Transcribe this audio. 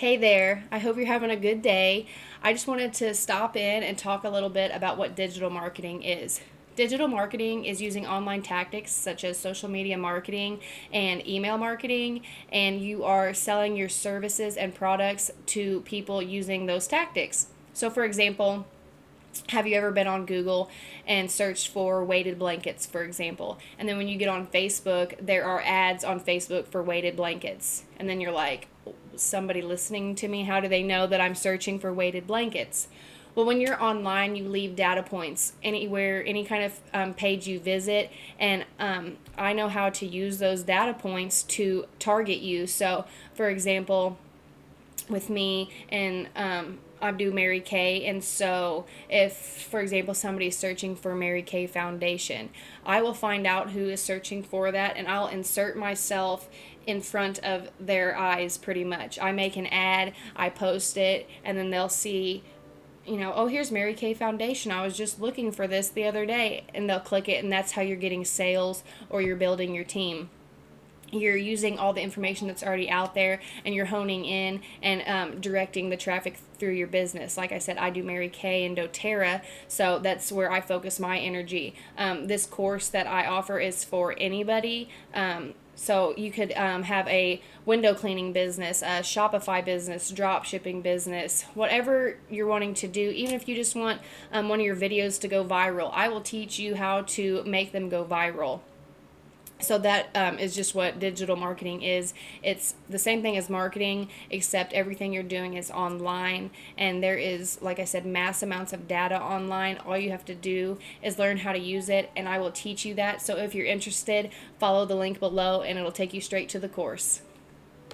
Hey there, I hope you're having a good day. I just wanted to stop in and talk a little bit about what digital marketing is. Digital marketing is using online tactics such as social media marketing and email marketing, and you are selling your services and products to people using those tactics. So, for example, have you ever been on Google and searched for weighted blankets, for example? And then when you get on Facebook, there are ads on Facebook for weighted blankets. And then you're like, somebody listening to me, how do they know that I'm searching for weighted blankets? Well, when you're online, you leave data points anywhere, any kind of page you visit, and I know how to use those data points to target you. So, for example, with me and I do Mary Kay, and so if, for example, somebody's searching for Mary Kay foundation, I will find out who is searching for that, and I'll insert myself in front of their eyes pretty much. I make an ad, I post it, and then they'll see, oh, here's Mary Kay Foundation. I was just looking for this the other day, and they'll click it, and that's how you're getting sales or you're building your team. You're using all the information that's already out there, and you're honing in and directing the traffic through your business. Like I said, I do Mary Kay and doTERRA, so that's where I focus my energy. This course that I offer is for anybody. So you could have a window cleaning business, a Shopify business, drop shipping business, whatever you're wanting to do. Even if you just want one of your videos to go viral, I will teach you how to make them go viral. So that is just what digital marketing is. It's the same thing as marketing, except everything you're doing is online, and there is, like I said, mass amounts of data online. All you have to do is learn how to use it, and I will teach you that. So if you're interested, follow the link below and it'll take you straight to the course.